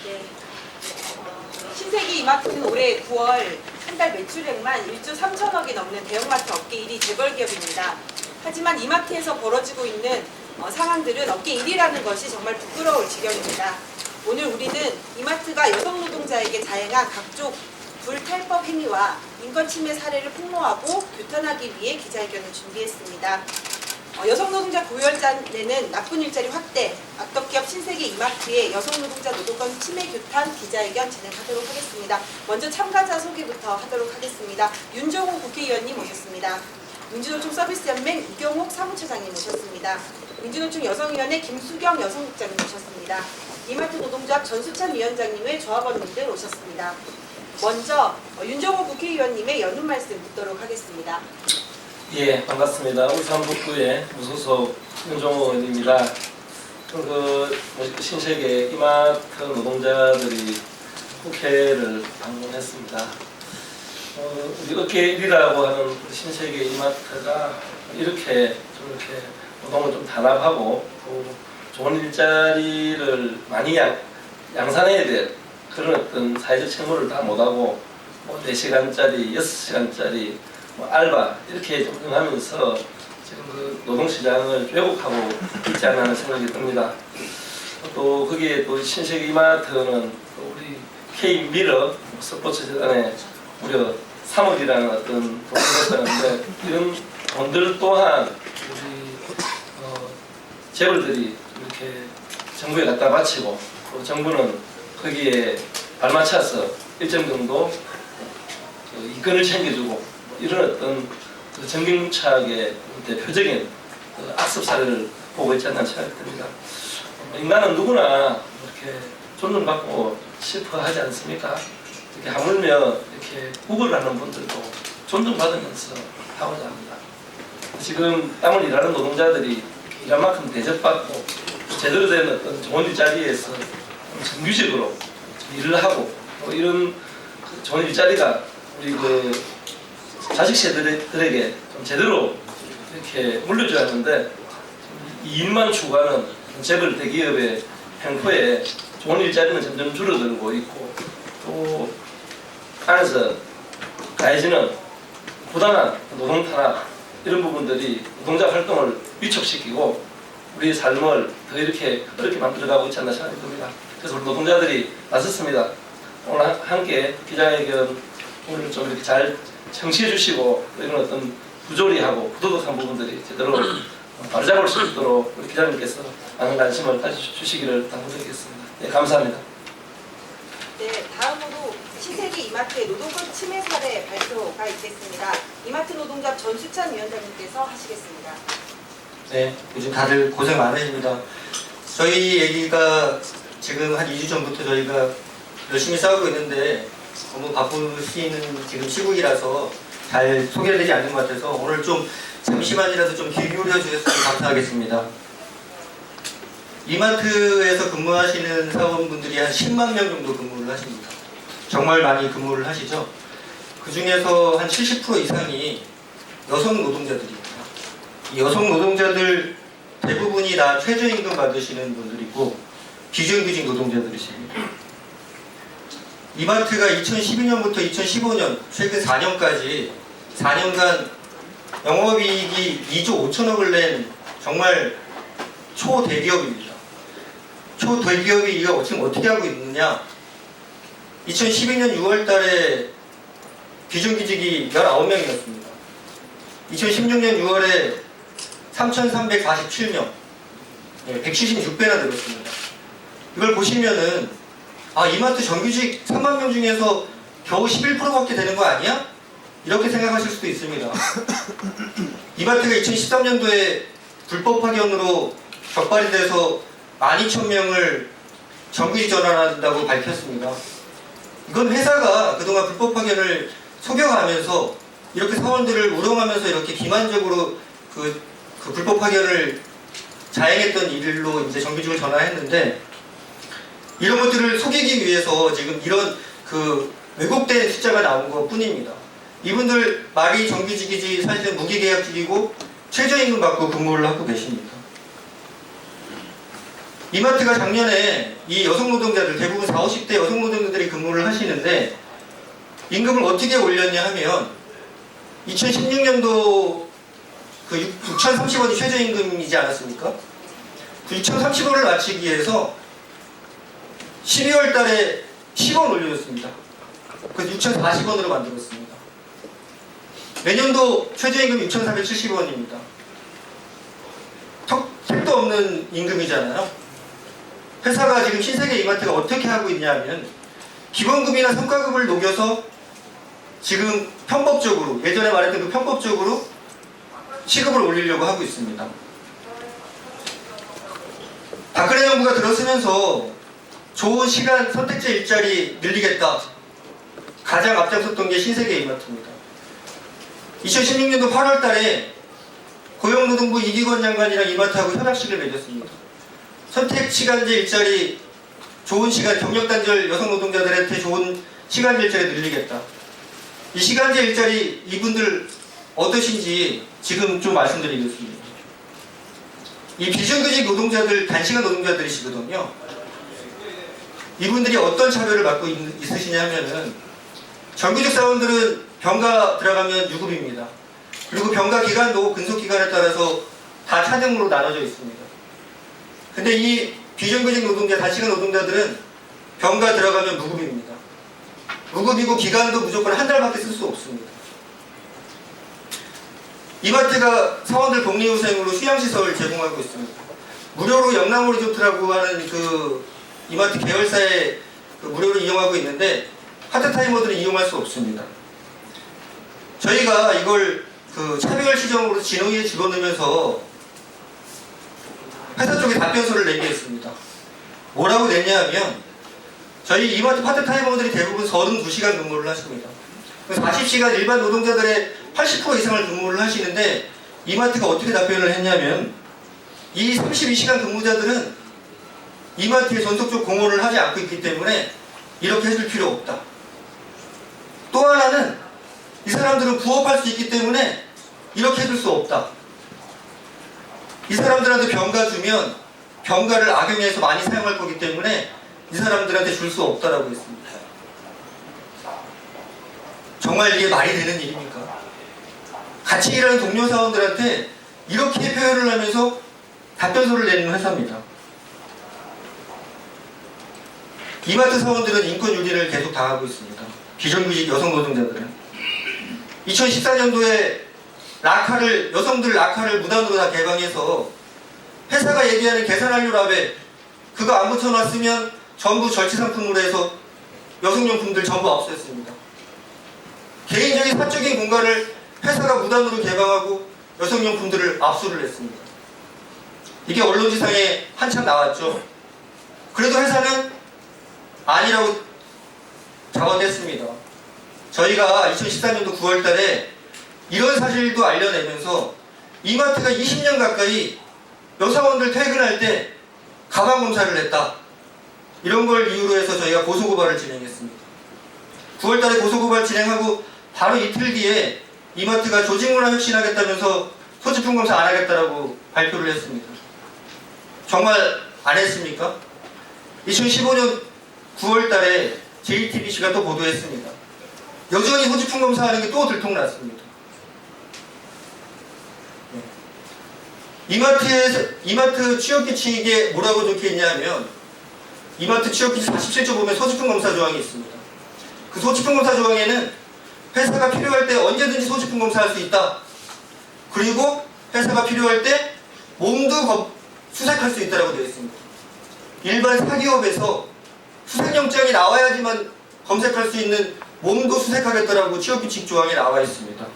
네. 신세계 이마트는 올해 9월 한 달 매출액만 1조 3천억이 넘는 대형마트 업계 1위 재벌 기업입니다. 하지만 이마트에서 벌어지고 있는 상황들은 업계 1위라는 것이 정말 부끄러울 지경입니다. 오늘 우리는 이마트가 여성 노동자에게 자행한 각종 불탈법 행위와 인권 침해 사례를 폭로하고 규탄하기 위해 기자회견을 준비했습니다. 여성 노동자 고열잔에는 나쁜 일자리 확대, 악덕기업 신세계 이마트의 여성 노동자 노동권 침해 규탄 기자회견 진행하도록 하겠습니다. 먼저 참가자 소개부터 하도록 하겠습니다. 윤종호 국회의원님 모셨습니다. 민주노총 서비스연맹 이경옥 사무처장님 모셨습니다. 민주노총 여성위원회 김수경 여성국장님 모셨습니다. 이마트 노동조합 전수찬 위원장님의 조합원님들 오셨습니다. 먼저 윤종호 국회의원님의 연훈 말씀 듣도록 하겠습니다. 예, 반갑습니다. 울산북구의 무소속 윤종호 의원입니다. 신세계 이마트 노동자들이 국회를 방문했습니다. 우리 업계 1위라고 하는 신세계 이마트가 이렇게 노동을 좀 단합하고 또 좋은 일자리를 많이 양산해야 될 그런 어떤 사회적 책무를 다 못하고 4시간짜리, 6시간짜리 알바 이렇게 좀 하면서 지금 그 노동시장을 왜곡하고 있지 않나 하는 생각이 듭니다. 또 거기에 또 신세계 이마트는 또 우리 K미러 스포츠재단에 무려 3억이라는 어떤 돈을 냈다는데 이런 돈들 또한 우리 재벌들이 이렇게 정부에 갖다 바치고 또 정부는 거기에 발맞춰서 일정 정도 이권을 챙겨주고 이런 어떤 정경무착의 대표적인 악습 사례를 보고 있지 않나 생각이 듭니다. 인간은 누구나 이렇게 존중받고 싶어 하지 않습니까? 이렇게 하물며 이렇게 구걸을 하는 분들도 존중받으면서 하고자 합니다. 지금 땀을 일하는 노동자들이 일한 만큼 대접받고 제대로 된 어떤 좋은 일자리에서 정규직으로 일을 하고 이런 좋은 일자리가 우리 자식 세대들에게 좀 제대로 이렇게 물려줘야 하는데 이 일만 추구하는 재벌 대기업의 횡포에 좋은 일자리는 점점 줄어들고 있고 또 안에서 가해지는 부당한 노동 탄압 이런 부분들이 노동자 활동을 위축시키고 우리의 삶을 더 이렇게 어렵게 만들어가고 있지 않나 생각이 듭니다. 그래서 우리 노동자들이 나섰습니다. 오늘 함께 기자회견 오늘 좀 이렇게 잘 청취해 주시고 이런 어떤 부조리하고 부도덕한 부분들이 제대로 바로잡을 수 있도록 우리 기자님께서 많은 관심을 가져주시기를 당부드리겠습니다. 네, 감사합니다. 네, 다음으로 신세계 이마트의 노동권 침해 사례 발표가 있겠습니다. 이마트 노동조합 전수찬 위원장님께서 하시겠습니다. 네, 요즘 다들 고생 많으십니다. 저희 얘기가 지금 한 2주 전부터 저희가 열심히 싸우고 있는데 너무 바쁘시는 지금 시국이라서 잘 소개되지 않는 것 같아서 오늘 좀 잠시만이라도 좀 귀 기울여 주셨으면 감사하겠습니다. 이마트에서 근무하시는 사원분들이 한 10만 명 정도 근무를 하십니다. 정말 많이 근무를 하시죠. 그 중에서 한 70% 이상이 여성 노동자들입니다. 이 여성 노동자들 대부분이 다 최저임금 받으시는 분들이고 비정규직 노동자들이십니다. 이마트가 2012년부터 2015년 최근 4년까지 4년간 영업이익이 2조 5천억을 낸 정말 초대기업입니다. 초대기업이 이거 지금 어떻게 하고 있느냐? 2012년 6월 달에 비정규직이 19명이었습니다. 2016년 6월에 3,347명, 176배나 늘었습니다. 이걸 보시면은 이마트 정규직 3만 명 중에서 겨우 11%밖에 되는 거 아니야? 이렇게 생각하실 수도 있습니다. 이마트가 2013년도에 불법 파견으로 적발이 돼서 12,000명을 정규직 전환한다고 밝혔습니다. 이건 회사가 그동안 불법 파견을 속여가면서 이렇게 사원들을 우롱하면서 이렇게 기만적으로 그 불법 파견을 자행했던 일로 이제 정규직을 전환했는데 이런 것들을 속이기 위해서 지금 이런 왜곡된 숫자가 나온 것 뿐입니다. 이분들 말이 정규직이지 사실은 무기계약직이고 최저임금 받고 근무를 하고 계십니다. 이마트가 작년에 이 여성 노동자들, 대부분 40, 50대 여성 노동자들이 근무를 하시는데 임금을 어떻게 올렸냐 하면 2016년도 그 6,030원이 최저임금이지 않았습니까? 그 6,030원을 맞추기 위해서 12월 달에 10원 올려줬습니다. 그래서 6,040원으로 만들었습니다. 내년도 최저임금 6,470원입니다. 택도 없는 임금이잖아요. 회사가 지금 신세계 이마트가 어떻게 하고 있냐면 기본급이나 성과급을 녹여서 지금 편법적으로, 예전에 말했던 그 편법적으로 시급을 올리려고 하고 있습니다. 박근혜 정부가 들어서면서 좋은 시간, 선택제 일자리 늘리겠다. 가장 앞장섰던 게 신세계 이마트입니다. 2016년도 8월 달에 고용노동부 이기권 장관이랑 이마트하고 협약식을 맺었습니다. 선택시간제 일자리, 좋은 시간, 경력단절 여성 노동자들한테 좋은 시간제 일자리 늘리겠다. 이 시간제 일자리 이분들 어떠신지 지금 좀 말씀드리겠습니다. 이 비정규직 노동자들, 단시간 노동자들이시거든요. 이분들이 어떤 차별을 받고 있으시냐면은 정규직 사원들은 병가 들어가면 유급입니다. 그리고 병가 기간도 근속 기간에 따라서 다 차등으로 나눠져 있습니다. 근데 이 비정규직 노동자, 단시간 노동자들은 병가 들어가면 무급입니다. 무급이고 기간도 무조건 한 달밖에 쓸 수 없습니다. 이마트가 사원들 복리후생으로 휴양시설을 제공하고 있습니다. 무료로 영남호 리조트라고 하는 그 이마트 계열사에 그 무료로 이용하고 있는데 파트타이머들은 이용할 수 없습니다. 저희가 이걸 그 차별 시정으로 진호위에 집어넣으면서 회사 쪽에 답변서를 내게 했습니다. 뭐라고 냈냐 하면 저희 이마트 파트타이머들이 대부분 32시간 근무를 하십니다. 40시간 일반 노동자들의 80% 이상을 근무를 하시는데 이마트가 어떻게 답변을 했냐면 이 32시간 근무자들은 이마트에 전속적 공헌을 하지 않고 있기 때문에 이렇게 해줄 필요 없다. 또 하나는 이 사람들은 부업할 수 있기 때문에 이렇게 해줄 수 없다. 이 사람들한테 병가 주면 병가를 악용해서 많이 사용할 거기 때문에 이 사람들한테 줄 수 없다라고 했습니다. 정말 이게 말이 되는 일입니까? 같이 일하는 동료 사원들한테 이렇게 표현을 하면서 답변서를 내는 회사입니다. 이마트 사원들은 인권 유린을 계속 당하고 있습니다. 비정규직 여성 노동자들은 2014년도에 여성들 락카를 무단으로 다 개방해서 회사가 얘기하는 계산한류 라벨 그거 안 붙여놨으면 전부 절취상품으로 해서 여성용품들 전부 압수했습니다. 개인적인 사적인 공간을 회사가 무단으로 개방하고 여성용품들을 압수를 했습니다. 이게 언론지상에 한참 나왔죠. 그래도 회사는 아니라고 자원했습니다. 저희가 2014년도 9월 달에 이런 사실도 알려내면서 이마트가 20년 가까이 여사원들 퇴근할 때 가방 검사를 했다. 이런 걸 이유로 해서 저희가 고소고발을 진행했습니다. 9월 달에 고소고발 진행하고 바로 이틀 뒤에 이마트가 조직문화 혁신하겠다면서 소지품 검사 안 하겠다라고 발표를 했습니다. 정말 안 했습니까? 2015년 9월 달에 JTBC가 또 보도했습니다. 여전히 소지품 검사하는 게 또 들통났습니다. 이마트 취업규칙에 뭐라고 적혀있냐면 이마트 취업규칙 47조 보면 소지품 검사 조항이 있습니다. 그 소지품 검사 조항에는 회사가 필요할 때 언제든지 소지품 검사할 수 있다. 그리고 회사가 필요할 때 몸도 수색할 수 있다고 되어 있습니다. 일반 사기업에서 수색영장이 나와야지만 검색할 수 있는 몸도 수색하겠다라고 취업규칙 조항에 나와 있습니다.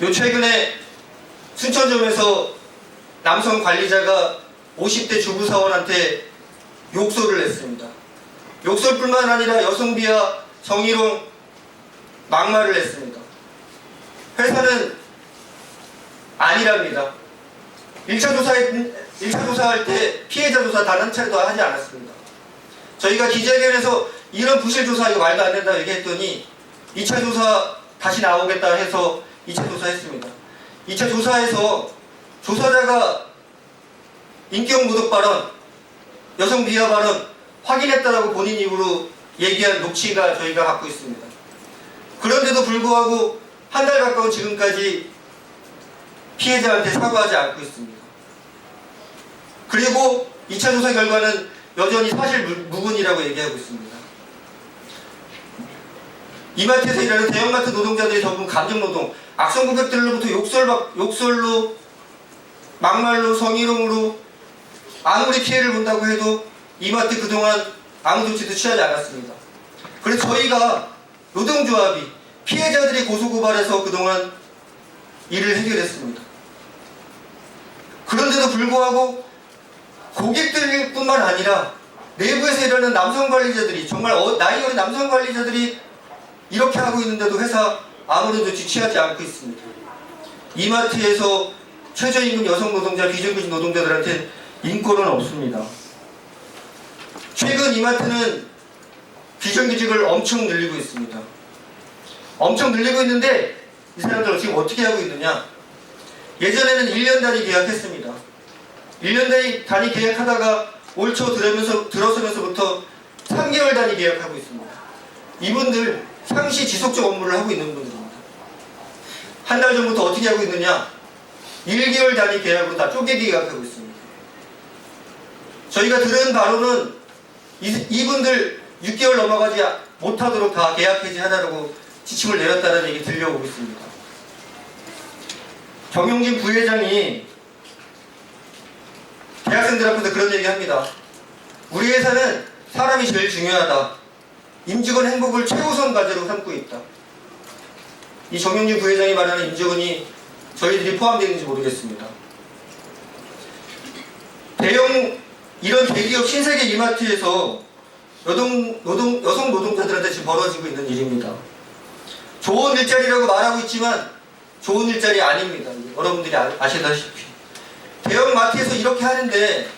요 최근에 순천점에서 남성 관리자가 50대 주부사원한테 욕설을 했습니다. 욕설뿐만 아니라 여성비하, 정의롱, 막말을 했습니다. 회사는 아니랍니다. 1차 조사할 때 피해자 조사 단 한 차례도 하지 않았습니다. 저희가 기자회견에서 이런 부실 조사 이거 말도 안 된다 얘기했더니 2차 조사 다시 나오겠다 해서 2차 조사했습니다. 2차 조사에서 조사자가 인격 모독 발언, 여성 비하 발언 확인했다라고 본인 입으로 얘기한 녹취가 저희가 갖고 있습니다. 그런데도 불구하고 한 달 가까운 지금까지 피해자한테 사과하지 않고 있습니다. 그리고 2차 조사 결과는 여전히 사실 무근이라고 얘기하고 있습니다. 이마트에서 일하는 대형마트 노동자들이 전부 감정노동, 악성 고객들로부터 욕설로, 막말로, 성희롱으로 아무리 피해를 본다고 해도 이마트 그동안 아무 조치도 취하지 않았습니다. 그래서 저희가 노동조합이 피해자들이 고소고발해서 그동안 일을 해결했습니다. 그런데도 불구하고 고객들뿐만 아니라 내부에서 일하는 남성 관리자들이, 정말 나이 어린 남성 관리자들이 이렇게 하고 있는데도 회사 아무런 조치 취하지 않고 있습니다. 이마트에서 최저임금 여성 노동자, 비정규직 노동자들한테 인권은 없습니다. 최근 이마트는 비정규직을 엄청 늘리고 있습니다. 엄청 늘리고 있는데 이 사람들 지금 어떻게 하고 있느냐? 예전에는 1년 단위 계약했습니다. 1년 단위 계약하다가 올 초 들어서면서부터 3개월 단위 계약하고 있습니다. 이분들 상시 지속적 업무를 하고 있는 분들입니다. 한 달 전부터 어떻게 하고 있느냐? 1개월 단위 계약으로 다 쪼개기 계약하고 있습니다. 저희가 들은 바로는 이분들 6개월 넘어가지 못하도록 다 계약 해지하라고 지침을 내렸다는 얘기 들려오고 있습니다. 정용진 부회장이 대학생들 앞에서 그런 얘기 합니다. 우리 회사는 사람이 제일 중요하다. 임직원 행복을 최우선 과제로 삼고 있다. 이 정용진 부회장이 말하는 임직원이 저희들이 포함되어 있는지 모르겠습니다. 이런 대기업 신세계 이마트에서 여성 노동자들한테 지금 벌어지고 있는 일입니다. 좋은 일자리라고 말하고 있지만 좋은 일자리 아닙니다. 여러분들이 아시다시피 대형 마트에서 이렇게 하는데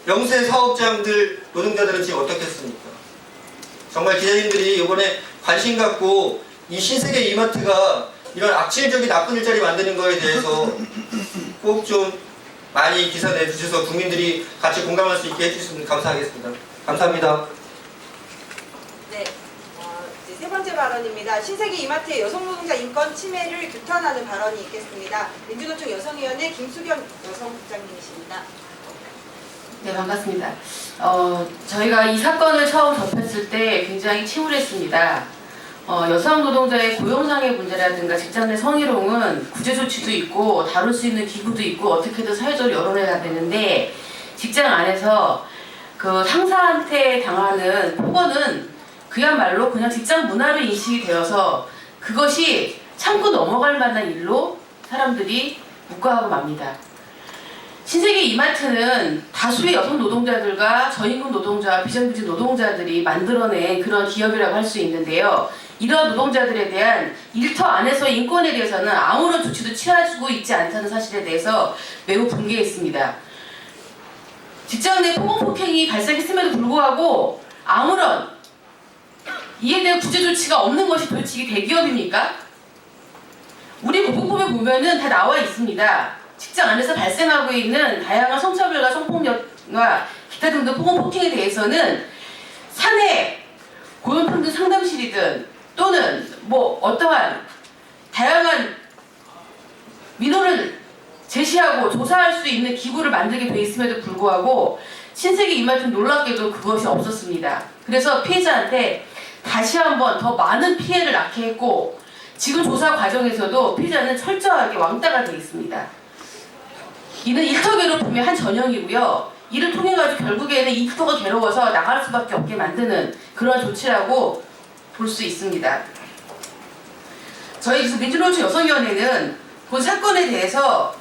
영세 사업장들 노동자들은 지금 어떻겠습니까? 정말 기자님들이 이번에 관심 갖고 이 신세계 이마트가 이런 악질적인 나쁜 일자리 만드는 거에 대해서 꼭 좀 많이 기사 내주셔서 국민들이 같이 공감할 수 있게 해주시면 감사하겠습니다. 감사합니다. 네, 이제 세 번째 발언입니다. 신세계 이마트의 여성 노동자 인권 침해를 규탄하는 발언이 있겠습니다. 민주노총 여성위원회 김수경 여성국장님이십니다. 네, 반갑습니다. 저희가 이 사건을 처음 접했을 때 굉장히 침울했습니다. 여성 노동자의 고용상의 문제라든가 직장 내 성희롱은 구제 조치도 있고 다룰 수 있는 기구도 있고 어떻게든 사회적으로 열어내야 되는데 직장 안에서 그 상사한테 당하는 폭언은 그야말로 그냥 직장 문화로 인식이 되어서 그것이 참고 넘어갈 만한 일로 사람들이 묵과하고 맙니다. 신세계 이마트는 다수의 여성 노동자들과 저임금 노동자와 비정규직 노동자들이 만들어낸 그런 기업이라고 할 수 있는데요. 이러한 노동자들에 대한 일터 안에서 인권에 대해서는 아무런 조치도 취하고 있지 않다는 사실에 대해서 매우 분개했습니다. 직장 내 폭언폭행이 발생했음에도 불구하고 아무런 이에 대한 구제 조치가 없는 것이 도대체 이게 대기업입니까? 우리 고용법에 보면은 다 나와 있습니다. 직장 안에서 발생하고 있는 다양한 성차별과 성폭력과 기타 등등 폭언폭행에 대해서는 사내 고용평등 상담실이든 또는 뭐 어떠한 다양한 민원을 제시하고 조사할 수 있는 기구를 만들게 돼 있음에도 불구하고 신세계 이마트는 놀랍게도 그것이 없었습니다. 그래서 피해자한테 다시 한번 더 많은 피해를 낳게 했고 지금 조사 과정에서도 피해자는 철저하게 왕따가 되어 있습니다. 이는 일터 괴롭힘의 한 전형이고요. 이를 통해 가지고 결국에는 일터가 괴로워서 나갈 수밖에 없게 만드는 그런 조치라고 볼 수 있습니다. 저희 민주노총 여성위원회는 본 사건에 대해서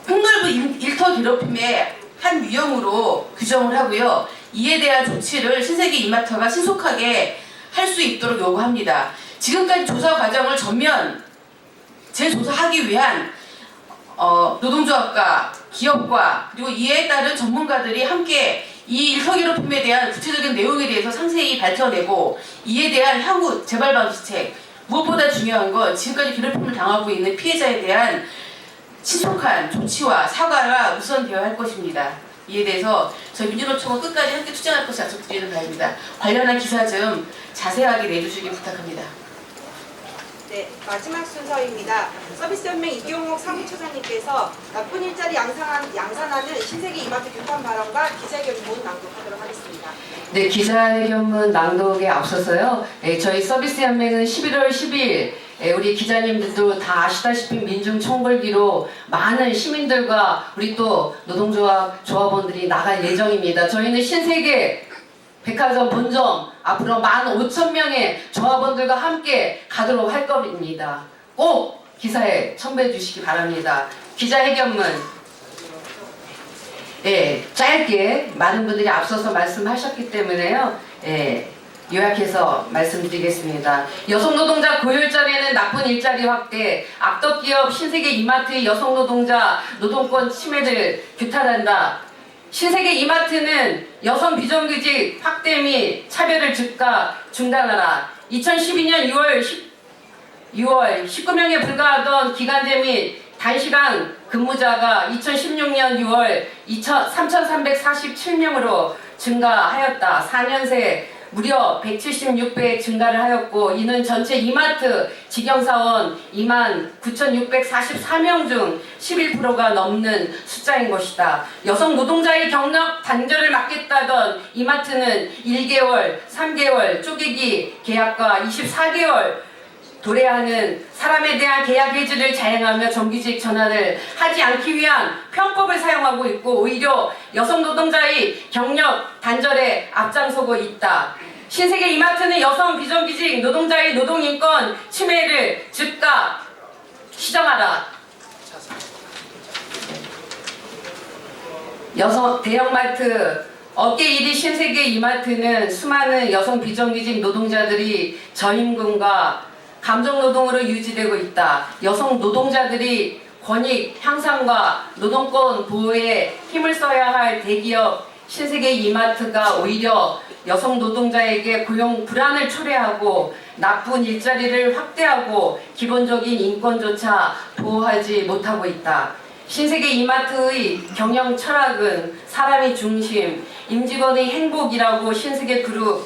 폭넓은 일터 괴롭힘의 한 유형으로 규정을 하고요. 이에 대한 조치를 신세계 이마트가 신속하게 할 수 있도록 요구합니다. 지금까지 조사 과정을 전면 재조사하기 위한 노동조합과 기업과 그리고 이에 따른 전문가들이 함께 이 일터 괴롭힘에 대한 구체적인 내용에 대해서 상세히 밝혀내고 이에 대한 향후 재발 방지책 무엇보다 중요한 건 지금까지 괴롭힘을 당하고 있는 피해자에 대한 신속한 조치와 사과가 우선되어야 할 것입니다. 이에 대해서 저희 민주노총은 끝까지 함께 투쟁할 것을 약속드리는 바입니다. 관련한 기사 좀 자세하게 내주시기 부탁합니다. 네, 마지막 순서입니다. 서비스연맹 이경옥 사무처장님께서 나쁜 일자리 양산하는 신세계 이마트 규탄 발언과 기자회견문 낭독하도록 하겠습니다. 네, 기자회견문 낭독에 앞서서요. 저희 서비스연맹은 11월 10일 우리 기자님들도 다 아시다시피 민중총궐기로 많은 시민들과 우리 또 노동조합 조합원들이 나갈 예정입니다. 저희는 신세계 백화점 본점 앞으로 15,000명의 조합원들과 함께 가도록 할 겁니다. 꼭 기사에 첨부해 주시기 바랍니다. 기자회견문 짧게 많은 분들이 앞서서 말씀하셨기 때문에요. 요약해서 말씀드리겠습니다. 여성노동자 고용일자리는 나쁜 일자리 확대, 악덕기업 신세계 이마트의 여성노동자 노동권 침해를 규탄한다. 신세계 이마트는 여성 비정규직 확대 및 차별을 즉각 중단하라. 2012년 6월 19명에 불과하던 기간제 및 단시간 근무자가 2016년 6월 3,347명으로 증가하였다. 4년 새 무려 176배 증가를 하였고, 이는 전체 이마트 직영사원 29,644명 중 11%가 넘는 숫자인 것이다. 여성 노동자의 경력 단절을 막겠다던 이마트는 1개월, 3개월 쪼개기 계약과 24개월 도래하는 사람에 대한 계약 해지를 자행하며 정규직 전환을 하지 않기 위한 편법을 사용하고 있고, 오히려 여성 노동자의 경력 단절에 앞장서고 있다. 신세계 이마트는 여성 비정규직 노동자의 노동인권 침해를 즉각 시정하라. 여성 대형마트 업계 1위 신세계 이마트는 수많은 여성 비정규직 노동자들이 저임금과 감정노동으로 유지되고 있다. 여성 노동자들이 권익 향상과 노동권 보호에 힘을 써야 할 대기업 신세계 이마트가 오히려 여성 노동자에게 고용 불안을 초래하고 나쁜 일자리를 확대하고 기본적인 인권조차 보호하지 못하고 있다. 신세계 이마트의 경영 철학은 사람의 중심, 임직원의 행복이라고 신세계 그룹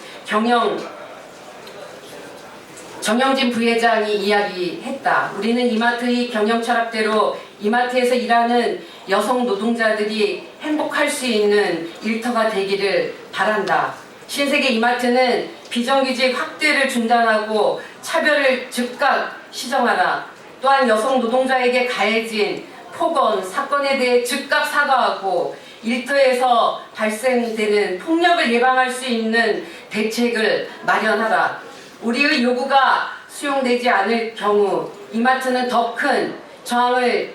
정영진 부회장이 이야기했다. 우리는 이마트의 경영 철학대로 이마트에서 일하는 여성 노동자들이 행복할 수 있는 일터가 되기를 바란다. 신세계 이마트는 비정규직 확대를 중단하고 차별을 즉각 시정하라. 또한 여성 노동자에게 가해진 폭언 사건에 대해 즉각 사과하고 일터에서 발생되는 폭력을 예방할 수 있는 대책을 마련하라. 우리의 요구가 수용되지 않을 경우 이마트는 더 큰 저항을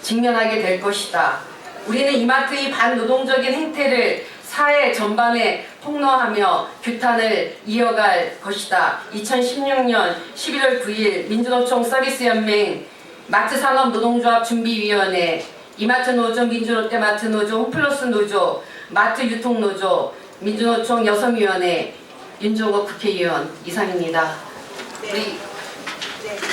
직면하게 될 것이다. 우리는 이마트의 반노동적인 행태를 사회 전반에 폭로하며 규탄을 이어갈 것이다. 2016년 11월 9일 민주노총 서비스연맹 마트산업노동조합 준비위원회, 이마트노조, 민주롯데마트노조, 홈플러스 노조, 마트유통노조, 민주노총 여성위원회, 윤종옥 국회의원 이상입니다. 네,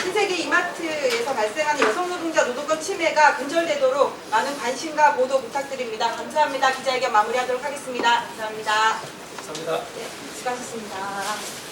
신세계 이마트에서 발생하는 여성 노동자 노동권 침해가 근절되도록 많은 관심과 보도 부탁드립니다. 감사합니다. 기자회견 마무리하도록 하겠습니다. 감사합니다. 감사합니다. 네, 수고하셨습니다.